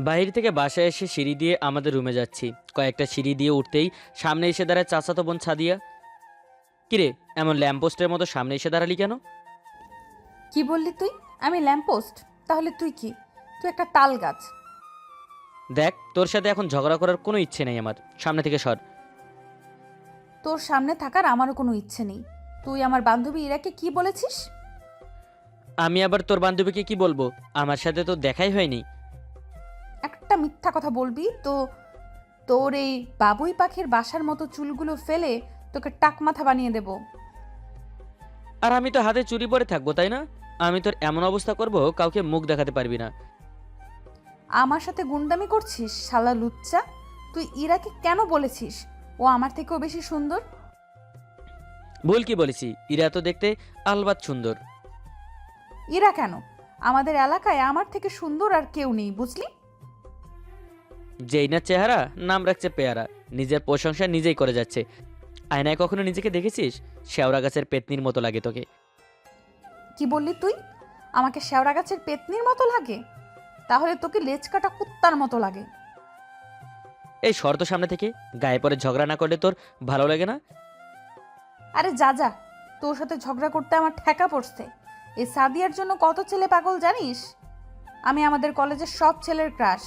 বাইরে থেকে বাসায় এসে সিঁড়ি দিয়ে আমাদের রুমে যাচ্ছি। কয়েকটা সিঁড়ি দিয়ে উঠতেই সামনে এসে দাঁড়ায় চাচাতো বোন সাদিয়া। কিরে, এমন ল্যাম্পপোস্টের মতো সামনে এসে দাঁড়ালি কেন? কি বললি তুই? আমি ল্যাম্পপোস্ট? তাহলে তুই কি? তুই একটা তাল গাছ। দেখ, তোর সাথে এখন ঝগড়া করার কোনো ইচ্ছে নেই আমার। সামনে থেকে সর। তোর সামনে থাকার আমারও কোনো ইচ্ছে নেই। তুই আমার বান্ধবী ইরাকে কি বলেছিস? আমি আবার তোর বান্ধবীকে কি বলবো? আমার সাথে তো দেখাই হয়নি। একটা মিথ্যা কথা বলবি তো তোর এই বাবুই পাখির বাসার মতো চুলগুলো ফেলে তোকে টাক মাথা বানিয়ে দেব। আর আমি তো হাতে চুরি পরে থাকবো, তাই না? আমি তোর এমন অবস্থা করব কাউকে মুখ দেখাতে পারবি না। আমার সাথে গুন্ডামি করছিস শালা লুচ্চা? তুই ইরাকে কেন বলেছিস ও আমার থেকেও বেশি সুন্দর? ভুল কি বলেছি? ইরা তো দেখতে আলবাত সুন্দর। ইরা কেন? আমাদের এলাকায় আমার থেকে সুন্দর আর কেউ নেই, বুঝলি? যেই না চেহারা, নাম রাখছে পেয়ারা। নিজের প্রশংসা নিজেই করে যাচ্ছে। আয়নায় কখনো নিজেকে দেখেছিস? শেওড়া গাছের পেতনির মতো লাগে তোকে। কি বললি তুই? আমাকে শেওড়া গাছের পেতনির মতো লাগে? তাহলে তোকে লেজ কাটা কুত্তার মতো লাগে। এই শর্ত সামনে থেকে। গায়ে পরে ঝগড়া না করলে তোর ভালো লাগে না? আরে যা যা, তোর সাথে ঝগড়া করতে আমার ঠেকা পড়ছে। এই সাদিয়ার জন্য কত ছেলে পাগল জানিস? আমি আমাদের কলেজের সব ছেলের ক্রাশ।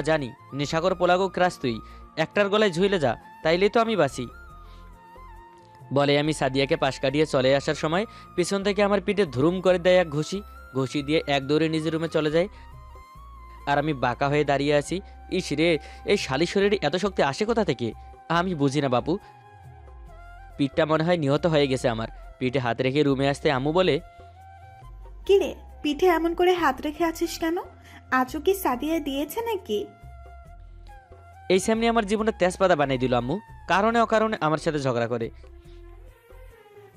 জানি। নেশাকর পোলাগো ক্রাস তুই। একটার গলায় ঝুইলে যা, তাইলেই তো আমি বাঁচি। বলে আমি সাদিয়াকে পাশ কাটিয়ে চলে আসার সময় পিছন থেকে আমার পিঠে ধুরুম করে দেয় এক ঘুষি। ঘুষি দিয়ে এক দৌড়ে নিজের রুমে চলে যায়। আর আমি বাঁকা হয়ে দাঁড়িয়ে আছি। ইস রে, এই শালি শরীরে এত শক্তি আসে কোথা থেকে? আমি বুঝি না বাপু। পিঠটা মনে হয় নিহত হয়ে গেছে আমার। পিঠে হাত রেখে রুমে আসতে আম্মু বলে, কিরে, পিঠে এমন করে হাত রেখে আছিস কেন? আজও কি সাদিয়া দিয়েছে নাকি? এই সামনে আমার জীবনে তেজপাতা বানিয়ে দিল আম্মু। কারণে অকারণে আমার সাথে ঝগড়া করে।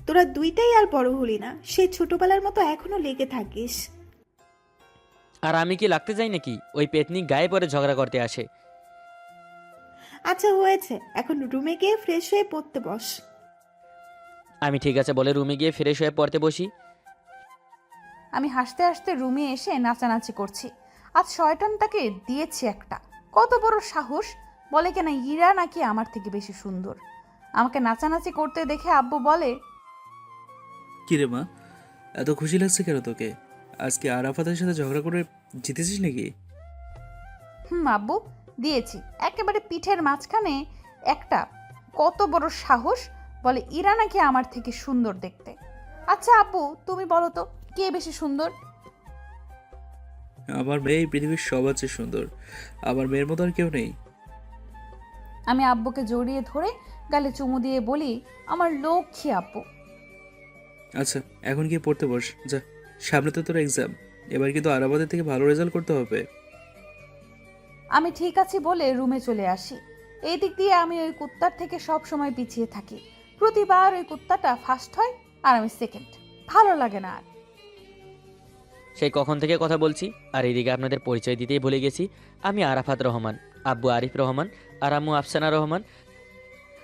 তোরা দুইটাই আর বড় হলি না, সেই ছোটবেলার মতো এখনো লেগে থাকিস। আর আমি কি লাগতে যাই নাকি? ওই পেতনি গায়ে পরে ঝগড়া করতে আসে। আচ্ছা হয়েছে, এখন রুমে গিয়ে ফ্রেশ হয়ে পড়তে বস। আমি ঠিক আছে বলে রুমে গিয়ে ফ্রেশ হয়ে পড়তে বসি। আমি হাসতে হাসতে রুমে এসে নাচানাচি করছি। আজ শয়তানটাকে দিয়েছি একটা। কত বড় সাহস! বলে কেন ইরা নাকি আমার থেকে বেশি সুন্দর। আমাকে নাচানাচি করতে দেখে আব্বু বলে, কিরে মা, এত খুশি লাগছে কেন তোকে? আজকে আরাফাতের সাথে ঝগড়া করে জিতেছিস নাকি? হুম আব্বু, দিয়েছি। একেবারে পিঠের মাঝখানে একটা। কত বড় সাহস! বলে ইরা নাকি আমার থেকে সুন্দর দেখতে। আচ্ছা আব্বু, তুমি বলো তো কে বেশি সুন্দর? আমার মেয়ে এই পৃথিবীর সবার চেয়ে সুন্দর। আমার মেয়ের মতো আর কেউ নেই। আমি আব্বুকে জড়িয়ে ধরে গালে চুমু দিয়ে বলি, আমার লক্ষ্মী আব্বু। আচ্ছা, এখন গিয়ে পড়তে বস যা। সামনে তো তোর এক্সাম। এবার কিন্তু আরাফাতের থেকে ভালো রেজাল্ট করতে হবে। আমি ঠিক আছি বলে রুমে চলে আসি। এই দিক দিয়ে আমি ওই কুত্তার থেকে সব সময় পিছিয়ে থাকি। প্রতিবার ওই কুত্তাটা ফার্স্ট হয় আর আমি সেকেন্ড। ভালো লাগে না আর। সেই কখন থেকে কথা বলছি, আর এদিকে আপনাদের পরিচয় দিতেই ভুলে গেছি। আমি আরাফাত রহমান, আব্বু আরিফ রহমান, আর আম্মু আফসানা রহমান।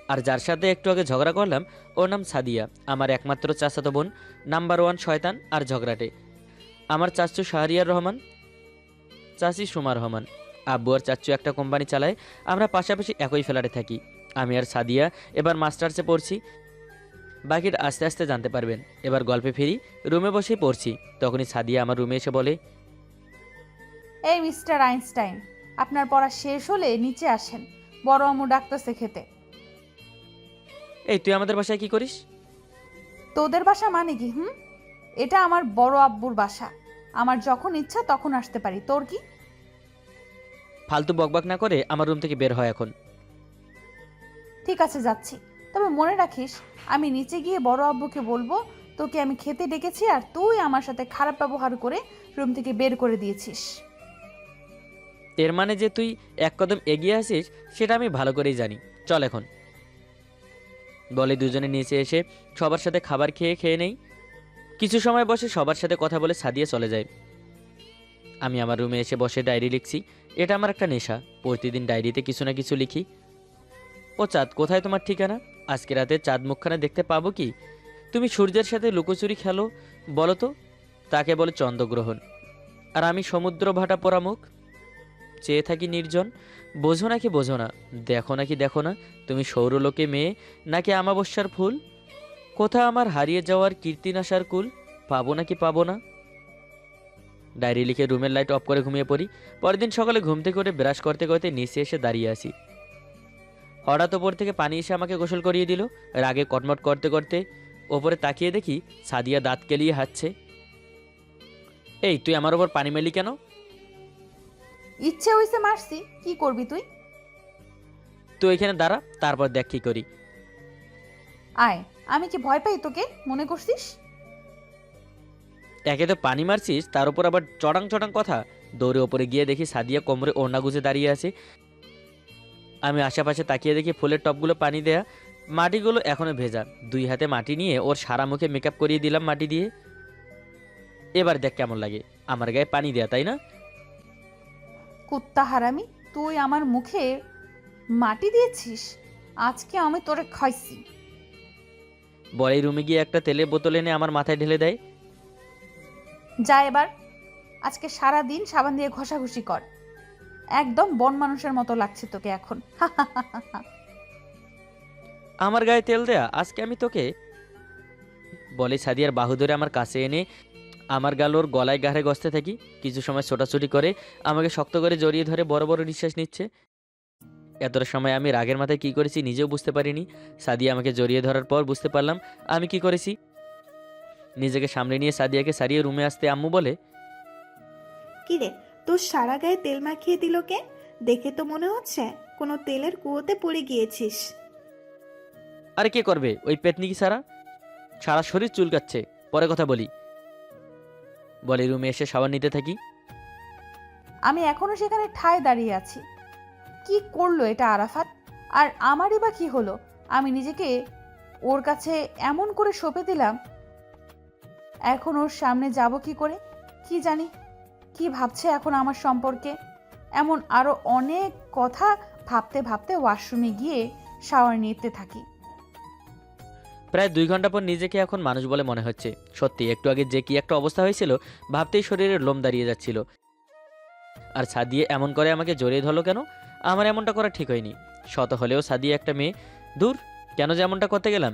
আর যার সাথে একটু আগে ঝগড়া করলাম, ওর নাম সাদিয়া। আমার একমাত্র চাচাতো বোন, নাম্বার ওয়ান শয়তান আর ঝগড়াটে। আমার চাচু শাহরিয়ার রহমান, চাচি সুমা রহমান। আব্বু আর চাচু একটা কোম্পানি চালায়। আমরা পাশাপাশি একই ফ্ল্যাটে থাকি। আমি আর সাদিয়া এবার মাস্টার্সে পড়ছি। বাকিটা আস্তে আস্তে জানতে পারবেন। এবার গল্পে ফিরি। রুমে বসেই পড়ছি, তখনই সাদিয়া আমার রুমে এসে বলে, এই মিস্টার আইনস্টাইন, আপনার পড়া শেষ হলে নিচে আসেন। বড় আম্মু ডাকতেছে খেতে। এই তুই আমাদের বাসায় কি করিস? তোদের বাসা মানে কি? এটা আমার বড় আব্বুর বাসা। আমার যখন ইচ্ছা তখন আসতে পারি। তোর কি? ফালতু বকবক না করে আমার রুম থেকে বের হয় এখন। ঠিক আছে, যাচ্ছি। তবে মনে রাখিস, আমি নিচে গিয়ে বড় আব্বুকে বলবো তোকে আমি খেতে ডেকেছি আর তুই আমার সাথে খারাপ ব্যবহার করে রুম থেকে বের করে দিয়েছিস। এর মানে যে তুই এক কদম এগিয়ে আসিস সেটা আমি ভালো করেই জানি। চল এখন। বলে দুজনে নিচে এসে সবার সাথে খাবার খেয়ে খেয়ে নেই। কিছু সময় বসে সবার সাথে কথা বলে সাদিয়ে চলে যায়। আমি আমার রুমে এসে বসে ডায়েরি লিখছি। এটা আমার একটা নেশা। প্রতিদিন ডায়েরিতে কিছু না কিছু লিখি। ও চাঁদ, কোথায় তোমার ঠিকানা? আজকে রাতে চাঁদ মুখখানা দেখতে পাবো কি? তুমি সূর্যের সাথে লুকোচুরি খেলো, বলো তো? তাকে বলে চন্দ্রগ্রহণ। আর আমি সমুদ্র ভাটা পোড়া মুখ, চেয়ে থাকি নির্জন। বোঝো নাকি বোঝো না, দেখো নাকি দেখো না, তুমি সৌরলোকে মেয়ে নাকি আমাবস্যার ফুল? কোথা আমার হারিয়ে যাওয়ার কীর্তিনাশার কুল, পাবো নাকি পাবো না? ডায়েরি লিখে রুমের লাইট অফ করে ঘুমিয়ে পড়ি। পরের দিন সকালে ঘুম থেকে উঠে ব্রাশ করতে করতে নিচে এসে দাঁড়িয়ে আসি। হঠাৎ ওপর থেকে পানি এসে আমাকে গোসল করিয়ে দিল। রাগে কটমট করতে করতে ওপরে তাকিয়ে দেখি সাদিয়া দাঁত কেলিয়ে হাঁটছে। এই, তুই আমার ওপর পানি মেলি কেন? ইচ্ছে হইছে মারছি, কি করবি তুই? তুই এখানে দাঁড়া, তারপর দেখ কি করি। আয়, আমি কি ভয় পাই তোকে মনে করছিস? একে তো পানি মারছিস, তার উপর আবার চড়াং চড়াং কথা। দৌড়ে ওপরে গিয়ে দেখি সাদিয়া কোমরে ওড়না গুজে দাঁড়িয়ে আছে। আমি আশেপাশে তাকিয়ে দেখি ফুলের টবগুলো পানি দেয়া, মাটিগুলো এখনো ভেজা। দুই হাতে মাটি নিয়ে ওর সারা মুখে মেকআপ করিয়ে দিলাম মাটি দিয়ে। এবার দেখ কেমন লাগে আমার গায়ে পানি দেয়া, তাই না? কুত্তা হারামি, তুই আমার মুখে মাটি দিয়েছিস, আজকে আমি তোরে খাইছি। বলেই রুমে গিয়ে একটা তেলের বোতল এনে আমার মাথায় ঢেলে দেয়। যা এবার, আজকে সারা দিন সাবান দিয়ে ঘষাঘষি কর। একদম বন মানুষের মতো লাগছে তোকে এখন। আমার গায়ে তেল দেয়া, আজকে আমি তোকে। বলে সাদিয়ার বাহু ধরে আমার কাছে এনে আমার গাল ওর গলায় গাড়ে গসতে থাকি। কিছু সময় ছোটাছুটি করে আমাকে শক্ত করে জড়িয়ে ধরে বড় বড় নিঃশ্বাস নিচ্ছে। এতটা সময় আমি রাগের মাথায় কি করেছি নিজেও বুঝতে পারিনি। সাদিয়া আমাকে জড়িয়ে ধরার পর বুঝতে পারলাম আমি কি করেছি। নিজেকে সামনে নিয়ে সাদিয়াকে সারিয়ে রুমে আসতে আম্মু বলে, কিরে, তোর সারা গায়ে তেল মাখিয়ে দিল কে? দেখে তো মনে হচ্ছে কোনো তেলের কুয়োতে পড়ে গিয়েছিস। আরে কে করবে, ওই পেতনিকি সারা। সারা শরীর চুলকাচ্ছে, পরে কথা বলি। বলে রুমে এসে শাওয়ার নিতে থাকি। আমি এখনো সেখানে ঠায় দাঁড়িয়ে আছি। কি করলো এটা আরাফাত? আর আমারই বা কি হলো? আমি নিজেকে ওর কাছে এমন করে সঁপে দিলাম, এখন ওর সামনে যাব কি করে? কি জানি কি ভাবছে এখন আমার সম্পর্কে। এমন আরো অনেক কথা ভাবতে ভাবতে ওয়াশরুমে গিয়ে শাওয়ার নিতে থাকি। প্রায় 2 ঘন্টা পর নিজেকে এখন মানুষ বলে মনে হচ্ছে। সত্যি একটু আগে যে কি একটা অবস্থা হয়েছিল ভাবতেই শরীরের লোম দাঁড়িয়ে যাচ্ছিল। আর সাদিয়ে এমন করে আমাকে জড়িয়ে ধরলো কেন? আমার এমনটা করা ঠিক হয়নি। শত হলেও সাদিয়ে একটা মেয়ে। দূর, কেন যে এমনটা করতে গেলাম?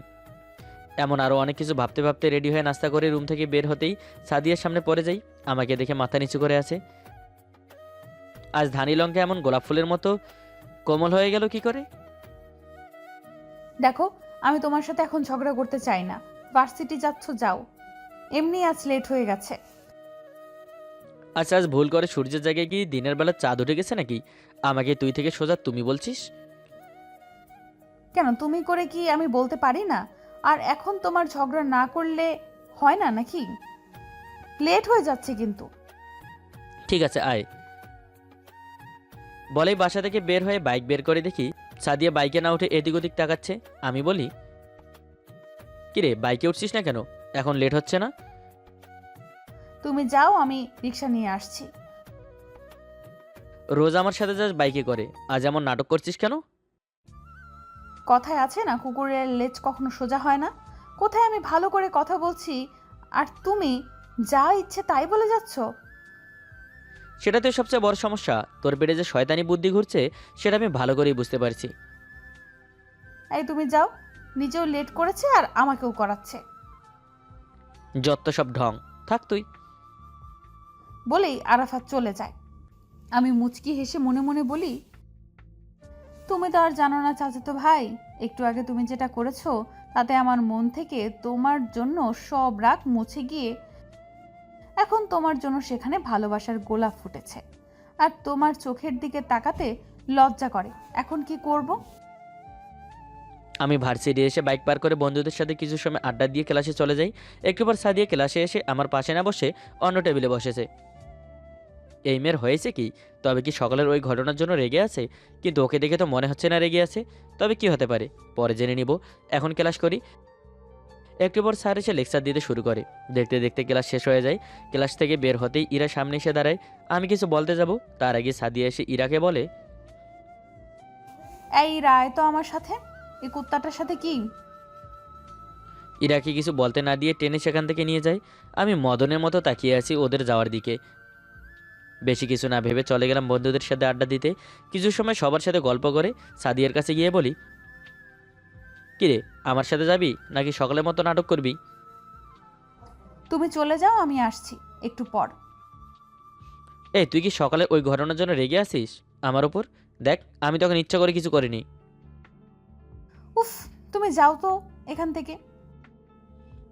এমন আরও অনেক কিছু ভাবতে ভাবতে রেডি হয়ে নাস্তা করে রুম থেকে বের হতেই সাদিয়ার সামনে পড়ে যাই। আমাকে দেখে মাথা নিচু করে আছে। আজ ধানি লঙ্কা এমন গোলাপ ফুলের মতো কোমল হয়ে গেল কি করে? দেখো, আমি তোমার সাথে এখন ঝগড়া করতে চাই না। ভার্সিটি যাচ্ছ, যাও। এমনি আজ লেট হয়ে গেছে। আচ্ছা, আজ ভুল করে সূর্যের জায়গায় কি দিনের বেলা চাঁদ উঠে গেছে নাকি? আমাকে তুই থেকে সোজা তুমি বলছিস কেন, তুমি করে কি আমি বলতে পারি না? আর এখন তোমার ঝগড়া না করলে হয় না নাকি? লেট হয়ে যাচ্ছে কিন্তু। ঠিক আছে আয়। বলেই বাসা থেকে বের হয়ে বাইক বের করে দেখি সাদিয়া বাইকে না উঠে এদিক ওদিক তাকাচ্ছে। আমি বলি, কিরে বাইকে উঠছিস না কেন? এখন লেট হচ্ছে না? তুমি যাও, আমি রিক্সা নিয়ে আসছি। রোজ আমার সাথে যাস বাইকে করে, আজ এমন নাটক করছিস কেন? কথায় আছে না, কুকুরের লেজ কখনো সোজা হয় না। কোথায় আমি ভালো করে কথা বলছি আর তুমি যা ইচ্ছে তাই বলে যাচ্ছ। সেটা তো সবচেয়ে বড় সমস্যা। তোর পেটে যে শয়তানি বুদ্ধি ঘুরছে সেটা আমি ভালো করেই বুঝতে পারছি। এই তুমি যাও, নিজেও লেট করেছে আর আমাকেও করাচ্ছে। যত সব ঢং, থাক তুই। বলেই আরাফাত চলে যায়। আমি মুচকি হেসে মনে মনে বলি, তুমি তো আর জানো না চাচাতো ভাই, একটু আগে তুমি যেটা করেছো তাতে আমার মন থেকে তোমার জন্য সব রাগ মুছে গিয়ে এখন তোমার জন্য সেখানে ভালোবাসার গোলাপ ফুটেছে। আর তোমার চোখের দিকে তাকাতে লজ্জা করে। এখন কি করব? আমি ভার্সিটি এসে বাইক পার করে বন্ধুদের সাথে কিছু সময় আড্ডা দিয়ে ক্লাসে চলে যাই। একটু পর সাদিয়া ক্লাসে এসে আমার পাশে না বসে অন্য টেবিলে বসেছে। এই মেয়ের হয়েছে কি? তবে কি সকালের ওই ঘটনার জন্য রেগে আছে? কিন্তু ওকে দেখে তো মনে হচ্ছে না রেগে আছে। তবে কি হতে পারে পরে জেনে নিব। এখন ক্লাস করি। একটু পর স্যার এসে লেকচার দিতে শুরু করে। দেখতে দেখতে ক্লাস শেষ হয়ে যায়। ক্লাস থেকে বের হতেই ইরা সামনে এসে দাঁড়ায়। আমি কিছু বলতে যাব, তার আগে সাদিয়া এসে ইরাকে বলে, এই রায় তো আমার সাথে, এই কুত্তাটার সাথে কি? ইরাকে কিছু বলতে না দিয়ে টেনে সেখান থেকে নিয়ে যায়। আমি মদনের মতো তাকিয়ে আছি ওদের যাওয়ার দিকে। বেশি কিছু না ভেবে চলে গেলাম বন্ধুদের সাথে আড্ডা দিতে। কিছু সময় সবার সাথে গল্প করে সাদিয়ার কাছে গিয়ে বলি, কিরে আমার সাথে যাবি নাকি সকালের মতো নাটক করবি? তুমি চলে যাও, আমি আসছি একটু পর। এই তুই কি সকালে ওই ঘটনার জন্য রেগে আছিস আমার ওপর? দেখ আমি তখন ইচ্ছা করে কিছু করিনি। উফ, তুমি যাও তো এখান থেকে।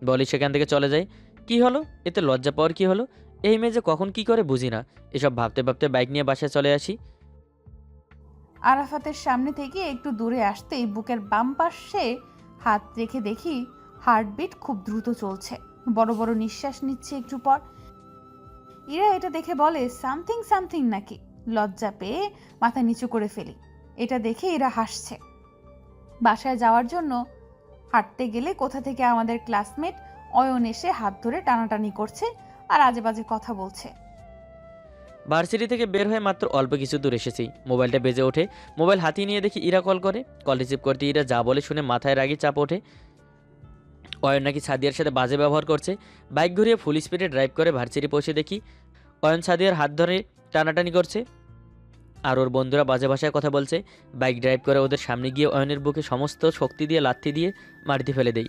বলি সেখান থেকে চলে যায়। কি হলো এতে লজ্জা পাওয়ার কি হলো? এই মেয়ে যে কখন কি করে বুঝি না। এসব ভাবতে ভাবতে বাইক নিয়ে বাসায় চলে আসি। আরাফাতের সামনে থেকে একটু দূরে আসতেই বুকের বাম পাশে হাত রেখে দেখি হার্টবিট খুব দ্রুত চলছে। বড় বড় নিঃশ্বাস নিচ্ছে একটু পর। ইরা এটা দেখে বলে সামথিং সামথিং নাকি। লজ্জা পেয়ে মাথা নিচু করে ফেলি। এটা দেখে এরা হাসছে। বাসায় যাওয়ার জন্য হাঁটতে গেলে কোথা থেকে আমাদের ক্লাসমেট অয়ন এসে হাত ধরে টানাটানি করছে আর আজে বাজে কথা বলছে। ভার্সিটি থেকে বের হয়ে মাত্র অল্প কিছু দূর এসেছি, মোবাইলটা বেজে ওঠে। মোবাইল হাতিয়ে নিয়ে দেখি ইরা কল করে। কল রিসিভ করতে ইরা যা বলে শুনে মাথায় রাগে চাপ ওঠে। অয়ন নাকি সাদিয়ার সাথে বাজে ব্যবহার করছে। বাইক ঘুরিয়ে ফুল স্পিডে ড্রাইভ করে ভার্সিটি পৌঁছে দেখি অয়ন সাদিয়ার হাত ধরে টানাটানি করছে আর ওর বন্ধুরা বাজে ভাষায় কথা বলছে। বাইক ড্রাইভ করে ওদের সামনে গিয়ে অয়নের বুকে সমস্ত শক্তি দিয়ে লাথি দিয়ে মাটিতে ফেলে দেই।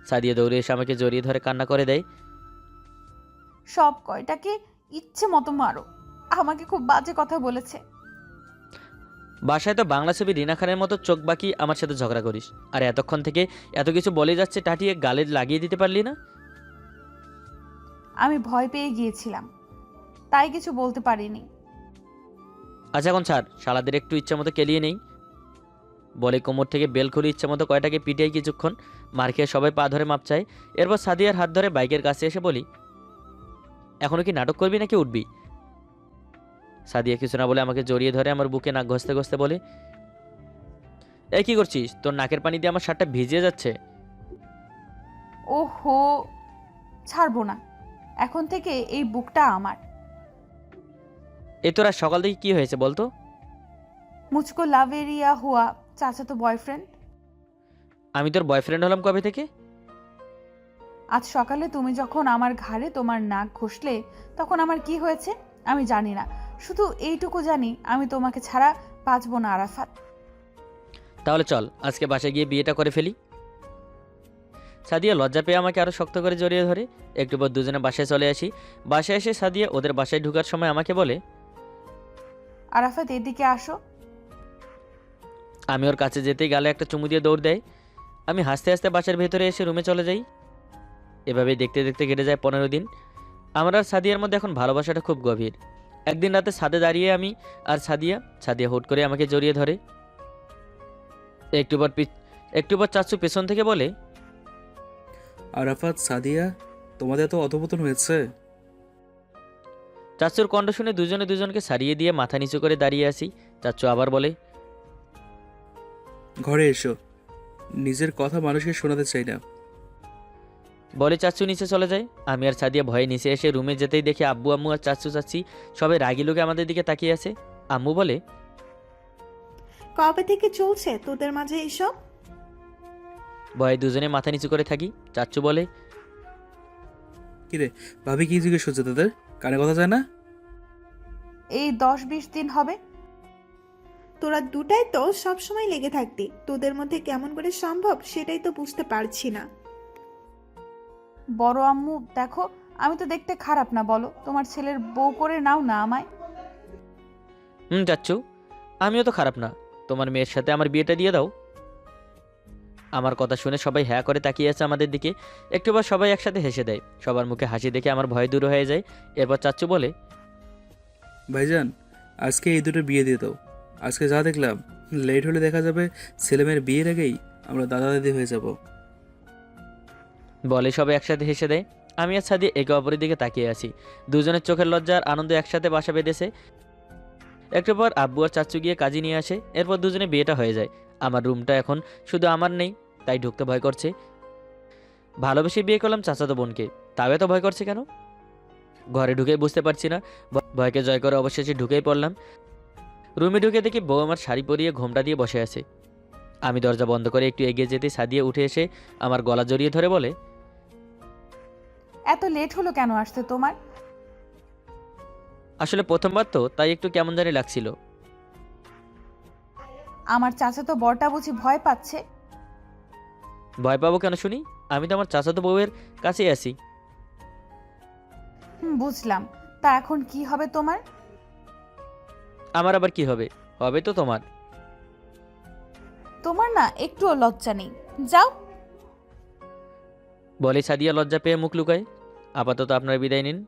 সাদিয়া দৌড়ে এসে আমাকে জড়িয়ে ধরে কান্না করে দেয়। সব কয়টাকে ইচ্ছে মতো মারো, আমাকে খুব বাজে কথা বলেছে। বাসায় তো বাংলা ছবি রিনা খানের মতো চোখ বাকি আমার সাথে ঝগড়া করিস, আর এতক্ষণ থেকে এত কিছু বলে যাচ্ছে টাটিয়ে গালে লাগিয়ে দিতে পারলি না? আমি ভয় পেয়ে গিয়েছিলাম, তাই কিছু বলতে পারিনি। আচ্ছা এখন ছাড়, শালাদের একটু ইচ্ছা মতো কেলিয়ে নেই। বলে কোমর থেকে বেল খুলে ইচ্ছা মতো কয়টাকে পিটিয়ে কিছুক্ষণ মার খেয়ে সবাই পা ধরে মাপ চায়। এরপর সাদিয়ার হাত ধরে বাইকের কাছে এসে বলি, এখনও কি নাটক করবি নাকি উঠবি? সাদিয়া কিছু না বলে আমাকে জড়িয়ে ধরে আমার বুকে নাক ঘষতে ঘষতে বলে, এই কি করছিস? তোর নাকের পানি দিয়ে আমার শার্টটা ভিজিয়ে যাচ্ছে। ওহো, ছাড়বো না, এখন থেকে এই বুকটা আমার। এই তোরা সকাল থেকে কি হয়েছে বলতো? মুঝকো লাভেরিয়া হুয়া, চাচাতো বয়ফ্রেন্ড। আমি তোর বয়ফ্রেন্ড হলাম কবে থেকে? আজ সকালে তুমি যখন আমার ঘাড়ে তোমার নাক ঘষলে তখন আমার কি হয়েছে আমি জানি না, শুধু এইটুকু জানি আমি তোমাকে ছাড়া বাঁচবো না আরাফাত। তাহলে চল আজকে বাসায় গিয়ে বিয়েটা করে ফেলি। সাদিয়া লজ্জা পেয়ে আমাকে আরও শক্ত করে জড়িয়ে ধরে। একটু পর দুজনে বাসায় চলে আসি। বাসায় এসে সাদিয়া ওদের বাসায় ঢোকার সময় আমাকে বলে, আরাফাত এদিকে আসো। আমি ওর কাছে যেতেই গালে একটা চুমু দিয়ে দৌড় দেয়। আমি হাসতে হাসতে বাসার ভেতরে এসে রুমে চলে যাই। এভাবেই দেখতে দেখতে কেটে যায় 15 দিন। আমার আর সাদিয়ার মধ্যে এখন ভালোবাসাটা খুব গভীর। একদিন রাতে ছাদে দাঁড়িয়ে আমি আর সাদিয়া হুট করে আমাকে জড়িয়ে ধরে। একটু পর চাচ্চু পেছন থেকে বলে, আরাফাত, সাদিয়া, তোমাদের এত অধপতন হয়েছে? চাচ্চুর কণ্ঠ শুনে দুজনে দুজনকে সারিয়ে দিয়ে মাথা নিচু করে দাঁড়িয়ে আসি। চাচ্চু আবার বলে, ঘরে এসো, নিজের কথা মানুষকে শোনাতে চাই না। বলে চাচ্চু নিচে চলে যায়। আমি আর সাদিয়া ভয়ে নিচে এসে রুমে যেতেই দেখি আব্বু আম্মু আর চাচ্চু চাচ্ছি সবাই রাগি লোকে আমাদের দিকে তাকিয়ে আছে। আম্মু বলে, কবে থেকে চলছে তোদের মাঝে এইসব? ভয়ে দুজনে মাথা নিচু করে থাকি। চাচ্চু বলে, কিরে ভাবি, কি জিজ্ঞেস হচ্ছে তোদের? কানে কথা যায় না? এই 10-20 দিন হবে। তোরা দুটাই তো সব সময় লেগে থাকতি, তোদের মধ্যে কেমন করে সম্ভব সেটাই তো বুঝতে পারছি না। বড় আম্মু দেখো, আমি তো দেখতে খারাপ না বলো, তোমার ছেলের বউ করে নাও না আমায়। চাচ্চু আমিও তো খারাপ না, তোমার মেয়ের সাথে আমার বিয়েটা দিয়ে দাও। আমার কথা শুনে সবাই হ্যাঁ করে তাকিয়ে আছে আমাদের দিকে। একটু পর সবাই একসাথে হেসে দেয়। সবার মুখে হাসি দেখে আমার ভয় দূর হয়ে যায়। এরপর চাচ্চু বলে, ভাইজান, আজকে এই দুটো বিয়ে দিয়ে দাও। আজকে যা দেখলাম, লেট হলে দেখা যাবে ছেলেমেয়ের বিয়ের আগেই আমরা দাদা দাদি হয়ে যাব। বলে সবাই একসাথে হেসে দেয়। আমি আর সাদিয়া একে অপরের দিকে তাকিয়ে আছি। দুজনের চোখের লজ্জা আর আনন্দ একসাথে বাসা বেঁধেছে। একটু পর আব্বু আর চাচ্চু গিয়ে কাজী নিয়ে আসে। এরপর দুজনে বিয়েটা হয়ে যায়। আমার রুমটা এখন শুধু আমার নেই, তাই ঢুকতে ভয় করছে। ভালোবেসে বিয়ে করলাম চাচাতো বোনকে, তাও এত ভয় করছে কেন? ঘরে ঢুকেই বুঝতে পারছি না। ভয়কে জয় করে অবশেষে ঢুকেই পড়লাম। রুমে ঢুকে দেখি বউ আমার শাড়ি পরিয়ে ঘোমটা দিয়ে বসে আছে। আমি দরজা বন্ধ করে একটু এগিয়ে যেতে সাদিয়া উঠে এসে আমার গলা জড়িয়ে ধরে বলে, এত লেট হলো কেন আসতে তোমার? আসলে প্রথমবার তো, তাই একটু কেমন জানি লাগছিল। আমার চাচাতো বরটা বুঝি ভয় পাচ্ছে? ভয় পাবো কেন শুনি? আমি তো আমার চাচাতো বউয়ের কাছেই আছি। বুঝলাম। তা এখন কি হবে তোমার? আমার আবার কি হবে? হবে তো তোমার। তোমার না একটুও লজ্জা নেই। যাও। বলে সাদিয়া লজ্জা পেয়ে মুখ লুকায়। আপাতত আপনারা বিদায় নিন।